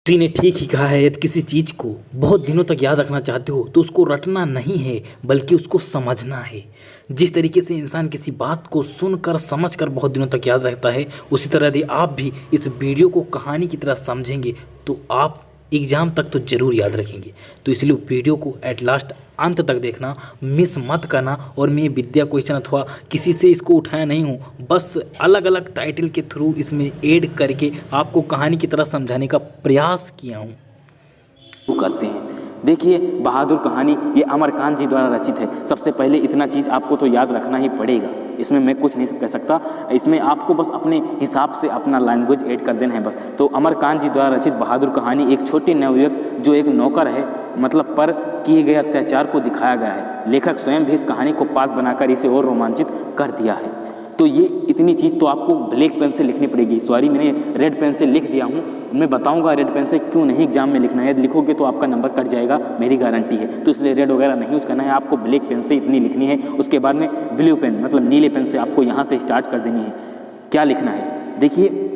किसी ने ठीक ही कहा है, यदि किसी चीज़ को बहुत दिनों तक याद रखना चाहते हो तो उसको रटना नहीं है बल्कि उसको समझना है। जिस तरीके से इंसान किसी बात को सुनकर समझकर बहुत दिनों तक याद रखता है, उसी तरह यदि आप भी इस वीडियो को कहानी की तरह समझेंगे तो आप एग्ज़ाम तक तो ज़रूर याद रखेंगे। तो इसलिए वीडियो को एट लास्ट अंत तक देखना, मिस मत करना। और मैं विद्या क्वेश्चन अथवा किसी से इसको उठाया नहीं हूँ, बस अलग अलग टाइटल के थ्रू इसमें ऐड करके आपको कहानी की तरह समझाने का प्रयास किया हूँ। वो करते हैं। देखिए, बहादुर कहानी ये अमरकांत जी द्वारा रचित है। सबसे पहले इतना चीज़ आपको तो याद रखना ही पड़ेगा, इसमें मैं कुछ नहीं कह सकता। इसमें आपको बस अपने हिसाब से अपना लैंग्वेज ऐड कर देना है बस। तो अमरकांत जी द्वारा रचित बहादुर कहानी एक छोटे नवयुवक जो एक नौकर है, मतलब पर किए गए अत्याचार को दिखाया गया है। लेखक स्वयं भी इस कहानी को पात्र बनाकर इसे और रोमांचित कर दिया है। तो ये इतनी चीज़ तो आपको ब्लैक पेन से लिखनी पड़ेगी। सॉरी, मैंने रेड पेन से लिख दिया हूँ। मैं बताऊंगा रेड पेन से क्यों नहीं एग्जाम में लिखना है। यदि लिखोगे तो आपका नंबर कट जाएगा, मेरी गारंटी है। तो इसलिए रेड वगैरह नहीं यूज करना है, आपको ब्लैक पेन से इतनी लिखनी है। उसके बाद में ब्लू पेन मतलब नीले पेन से आपको यहाँ से स्टार्ट कर देनी है। क्या लिखना है, देखिए।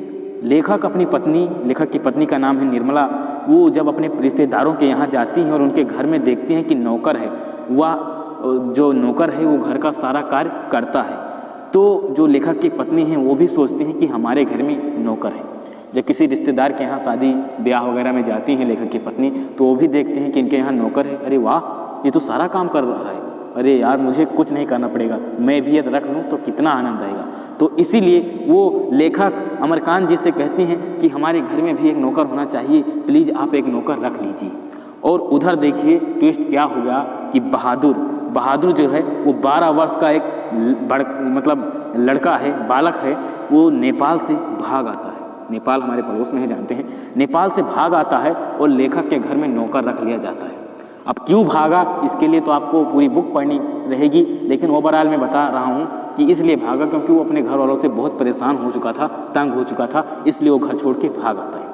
लेखक की पत्नी का नाम है निर्मला। वो जब अपने रिश्तेदारों के यहाँ जाती हैं और उनके घर में देखती हैं कि नौकर है, वह जो नौकर है वो घर का सारा कार्य करता है। तो जो लेखक की पत्नी है वो भी सोचती हैं कि हमारे घर में नौकर है। जब किसी रिश्तेदार के यहाँ शादी ब्याह वगैरह में जाती हैं लेखक की पत्नी, तो वो भी देखते हैं कि इनके यहाँ नौकर है। अरे वाह, ये तो सारा काम कर रहा है। अरे यार, मुझे कुछ नहीं करना पड़ेगा, मैं भी यदि रख लूँ तो कितना आनंद आएगा। तो इसीलिए वो लेखक अमरकांत जी से कहती हैं कि हमारे घर में भी एक नौकर होना चाहिए, प्लीज़ आप एक नौकर रख लीजिए। और उधर देखिए ट्विस्ट क्या हो गया कि बहादुर जो है वो 12 वर्ष का एक मतलब लड़का है, बालक है। वो नेपाल से भाग आता है। नेपाल हमारे पड़ोस में है, जानते हैं। नेपाल से भाग आता है और लेखक के घर में नौकर रख लिया जाता है। अब क्यों भागा, इसके लिए तो आपको पूरी बुक पढ़नी रहेगी, लेकिन ओवरऑल मैं बता रहा हूँ कि इसलिए भागा क्योंकि वो अपने घर वालों से बहुत परेशान हो चुका था, तंग हो चुका था, इसलिए वो घर छोड़ के भाग आता है।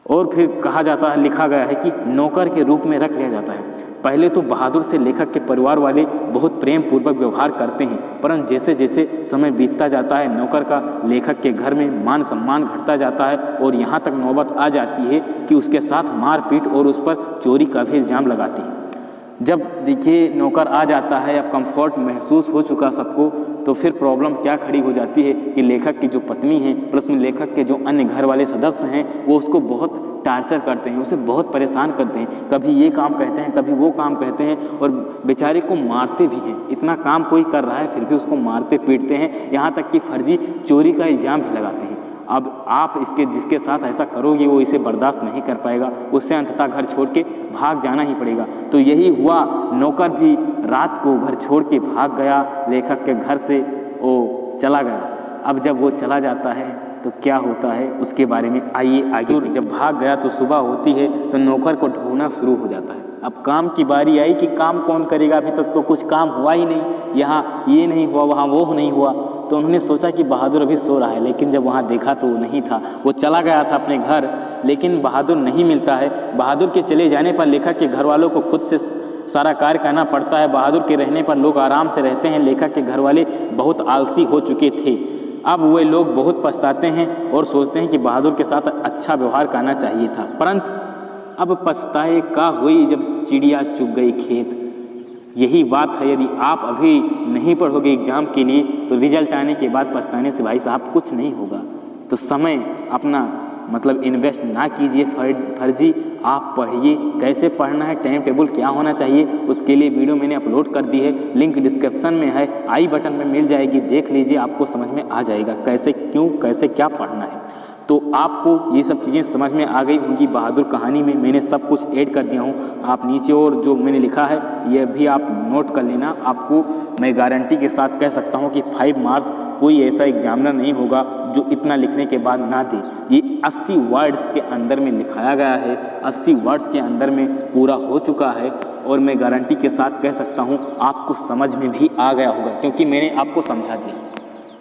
और फिर कहा जाता है, लिखा गया है कि नौकर के रूप में रख लिया जाता है। पहले तो बहादुर से लेखक के परिवार वाले बहुत प्रेम पूर्वक व्यवहार करते हैं, परंतु जैसे जैसे समय बीतता जाता है नौकर का लेखक के घर में मान सम्मान घटता जाता है और यहाँ तक नौबत आ जाती है कि उसके साथ मारपीट और उस पर चोरी का भी इल्ज़ाम लगाते हैं। जब देखिए नौकर आ जाता है, अब कंफर्ट महसूस हो चुका सबको, तो फिर प्रॉब्लम क्या खड़ी हो जाती है कि लेखक की जो पत्नी है प्लस में लेखक के जो अन्य घर वाले सदस्य हैं वो उसको बहुत टार्चर करते हैं, उसे बहुत परेशान करते हैं। कभी ये काम कहते हैं, कभी वो काम कहते हैं और बेचारे को मारते भी हैं। इतना काम कोई कर रहा है फिर भी उसको मारते पीटते हैं, यहाँ तक कि फर्जी चोरी का इल्ज़ाम भी लगाते हैं। अब आप जिसके साथ ऐसा करोगे वो इसे बर्दाश्त नहीं कर पाएगा, उससे अंततः घर छोड़ के भाग जाना ही पड़ेगा। तो यही हुआ, नौकर भी रात को घर छोड़ के भाग गया लेखक के घर से, वो चला गया। अब जब वो चला जाता है तो क्या होता है उसके बारे में आइए आगे। जब भाग गया तो सुबह होती है तो नौकर को ढूंढना शुरू हो जाता है। अब काम की बारी आई कि काम कौन करेगा, अभी तक तो कुछ काम हुआ ही नहीं, यहाँ ये नहीं हुआ, वहाँ वो नहीं हुआ। तो उन्होंने सोचा कि बहादुर अभी सो रहा है, लेकिन जब वहाँ देखा तो वो नहीं था, वो चला गया था अपने घर, लेकिन बहादुर नहीं मिलता है। बहादुर के चले जाने पर लेखक के घर वालों को खुद से सारा कार्य करना पड़ता है। बहादुर के रहने पर लोग आराम से रहते हैं। लेखक के घर वाले बहुत आलसी हो चुके थे। अब वे लोग बहुत पछताते हैं और सोचते हैं कि बहादुर के साथ अच्छा व्यवहार करना चाहिए था, परंतु अब पछताए का हुई जब चिड़िया चुग गई खेत। यही बात है, यदि आप अभी नहीं पढ़ोगे एग्जाम के लिए तो रिजल्ट आने के बाद पछताने से भाई साहब कुछ नहीं होगा। तो समय अपना मतलब इन्वेस्ट ना कीजिए फर्जी, आप पढ़िए। कैसे पढ़ना है, टाइम टेबल क्या होना चाहिए, उसके लिए वीडियो मैंने अपलोड कर दी है, लिंक डिस्क्रिप्शन में है, आई बटन में मिल जाएगी, देख लीजिए, आपको समझ में आ जाएगा कैसे क्यों कैसे क्या पढ़ना है। तो आपको ये सब चीज़ें समझ में आ गई होंगी। बहादुर कहानी में मैंने सब कुछ ऐड कर दिया हूँ। आप नीचे और जो मैंने लिखा है यह भी आप नोट कर लेना। आपको मैं गारंटी के साथ कह सकता हूँ कि 5 मार्क्स कोई ऐसा एग्जामिनर नहीं होगा जो इतना लिखने के बाद ना दे। ये 80 वर्ड्स के अंदर में लिखाया गया है, 80 वर्ड्स के अंदर में पूरा हो चुका है और मैं गारंटी के साथ कह सकता हूँ आपको समझ में भी आ गया होगा, क्योंकि मैंने आपको समझा दिया,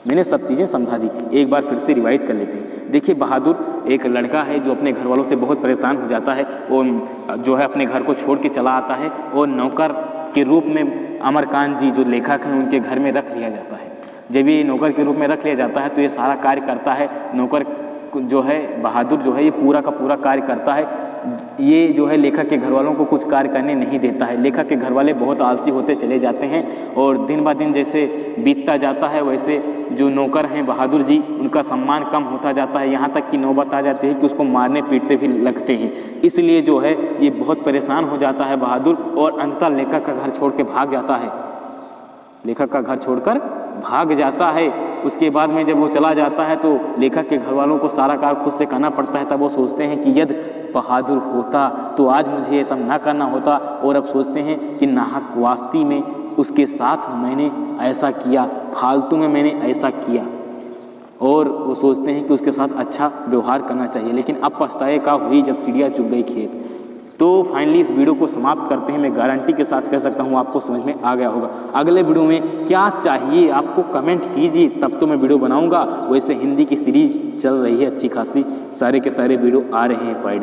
मैंने सब चीज़ें समझा दी। एक बार फिर से रिवाइज कर लेते हैं। देखिए, बहादुर एक लड़का है जो अपने घर वालों से बहुत परेशान हो जाता है और जो है अपने घर को छोड़ के चला आता है और नौकर के रूप में अमरकांत जी जो लेखक हैं उनके घर में रख लिया जाता है। जब ये नौकर के रूप में रख लिया जाता है तो ये सारा कार्य करता है, नौकर जो है बहादुर जो है ये पूरा का पूरा कार्य करता है। ये जो है लेखक के घर वालों को कुछ कार्य करने नहीं देता है। लेखक के घर वाले बहुत आलसी होते चले जाते हैं और दिन ब दिन जैसे बीतता जाता है वैसे जो नौकर हैं बहादुर जी उनका सम्मान कम होता जाता है, यहाँ तक कि नौबत आ जाती है कि उसको मारने पीटते भी लगते हैं। इसलिए जो है ये बहुत परेशान हो जाता है बहादुर और अंततः लेखक का घर छोड़ के भाग जाता है। लेखक का घर छोड़कर भाग जाता है। उसके बाद में जब वो चला जाता है तो लेखक के घर वालों को सारा कार्य खुद से करना पड़ता है। तब वो सोचते हैं कि यदि बहादुर होता तो आज मुझे ये सब ना करना होता, और अब सोचते हैं कि नाहक वास्ती में उसके साथ मैंने ऐसा किया, फालतू में मैंने ऐसा किया, और वो सोचते हैं कि उसके साथ अच्छा व्यवहार करना चाहिए। लेकिन अब पछताए का हुई जब चिड़िया चुग गई खेत। तो फाइनली इस वीडियो को समाप्त करते हैं। मैं गारंटी के साथ कह सकता हूँ आपको समझ में आ गया होगा। अगले वीडियो में क्या चाहिए आपको कमेंट कीजिए, तब तो मैं वीडियो बनाऊंगा। वैसे हिंदी की सीरीज चल रही है अच्छी खासी, सारे के सारे वीडियो आ रहे हैं पर डे।